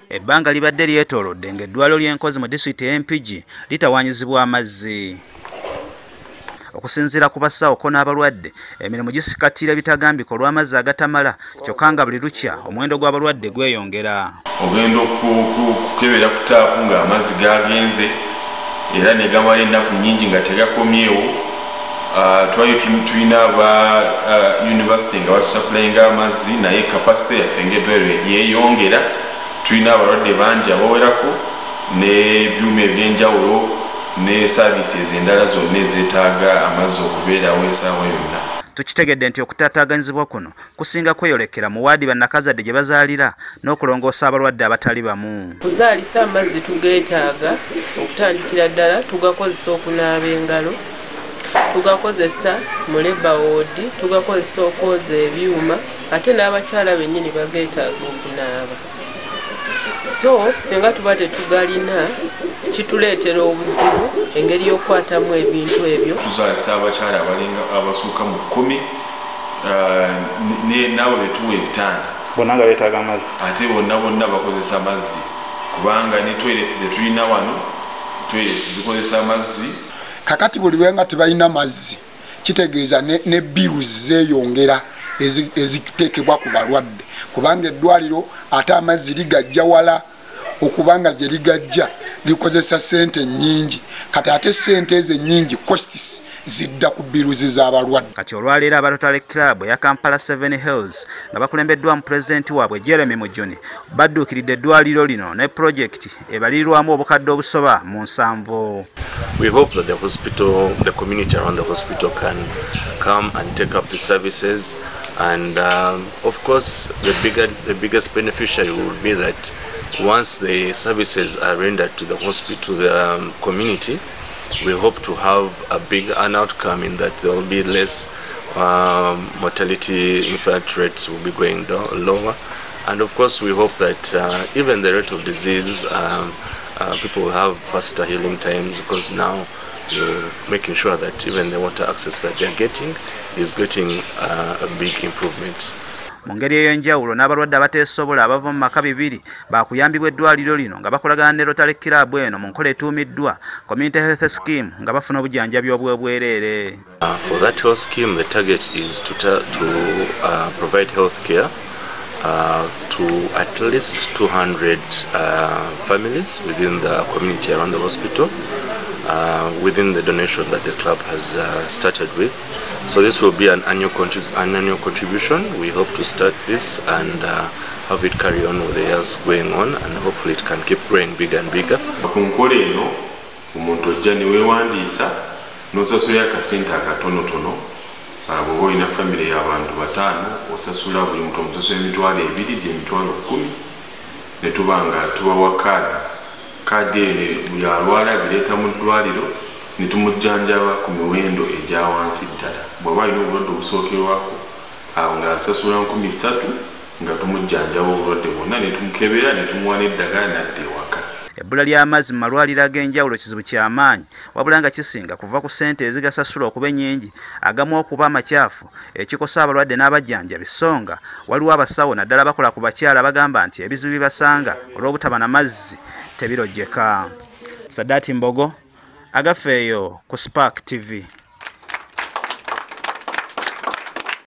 Ebbanga libadde lyetoolodde ng'eddwaliro ly'enkozi mu disitulikiti y'Empigi litawaanyizibwa amazzi. Okusinziira ku basawo ko n'abalwadde, emirimu gisikatira bitagambika olw'amazzi agatamala, kyokka nga buli lukya omuwendo gw'abalwadde gweyongera. Ogenda okukebera ku taapu ng'amazzi gagenze era ne gamala ennaku nnyingi nga tegakomyewo. Twali tulina aba yunivasite nga batusapulayinga amazzi naye kapasite yaffe ng'eddwaliro yeeyongera. Tulina abalwadde bangi abawerako n'ebyuma eby'enjawulo ne services endala zonna ezeetaaga amazzi okubeerawo essaawa yonna. Tukitegedde nti okutaataaganyizibwa kuno kusinga kweyolekera mu waadi bannakazadde gye bazaalira n'okulongoosa abalwadde abatali bamu. Kuzaalisa amazzi tugeetaaga okutandikira ddala tugakozesa okunaaba engalo, tugakozesa mu leba woodi, tugakozesa okwoza ebyuma, ate n'abakyala bennyini bageetaaga okunaaba. So, senga tuba tetugalina kituleetera obuzibu engeri y'okwatamu ebintu ebyo. Tuzaalisa abakyala abalinga abasuuka mu 10 n'abo betuwa ebitanda. Bonna nga beetaaga amazzi. Ate bonna bakozesa amazzi kubanga ne toileti tetulina wano, toileti zikozesa amazzi. Kakati buli lwenga tebalina mazzi kitegeeza ne bills zeeyongera eziteekebwa ku balwadde kubanga eddwaliro ate amazzi ligajja wala okubanga gye ligajja likozesa ssente nnyingi kati ate ssente ezo ennyingi costs zidda ku biruzi z'abalwadde. Kati olwaleero aba Rotary Club ya Kampala 7 Hills nga bakulembeddwa mu pulezidenti waabwe Jeremy Mujuni badduukiridde eddwaliro lino ne pulojekiti ebalirirwamu obukadde obusoba mu 7. We hope that the community around the hospital can come and take up the services, and of course the biggest beneficiary will be that once the services are rendered to the hospital, the community, we hope to have a big outcome in that there will be less mortality, infant rates will be going down lower, and of course we hope that even the rate of disease, people will have faster healing times, because now we're making sure that even the water access that they're getting is getting a big improvement. Mu ngeri ey'enjawulo n'abalwadde abateesobola abava mu maka 2 baakuyambibwa eddwaliro lino nga bakolagana ne Rotary Club eno mu nkola etuumiddwa Community Health Scheme nga bafuna obujjanjabi obw'obwereere. For that health scheme, the target is to provide health care to at least 200 families within the community around the hospital, within the donation that the club has started with. So this will be an annual contribution. We hope to start this and have it carry on with the years going on, and hopefully it can keep growing bigger and bigger. Bakunkole eno omuntu ojja ne weewandiisa n'osasula akasente akatonotono. Bw'oba olina famire y'abantu 5 osasula buli muntu omusasula emitwalo 2 gy'emitwalo 10 ne tuba nga tubawa kaadi eno buli alwala bireeta mu ddwaliro ne tumujjanjaba ku miwendo egya wansi ddala. Bw'aba alina obulwadde obusookerwako awo ng'asasula 3,000 nga tumujjanjaba obulwadde bwonna ne tumukebera ne tumuwa n'eddagala n'adda ewaka. Ebbula ly'amazzi mu malwaliro ag'enjawulo kizibu ky'amaanyi wabula nga kisinga kuva ku ssente ezigasasula okuba ennyingi, agamu okuba amakyafu, ekikosa abalwadde n'abajjanjabi, so nga waliwo abasawo naddala bakola ku bakyala bagamba nti ebizibu bibasanga olw'obutaba na mazzi tebirojjeka. Sadat Mbogo, Agafeeyo ku Spark TV.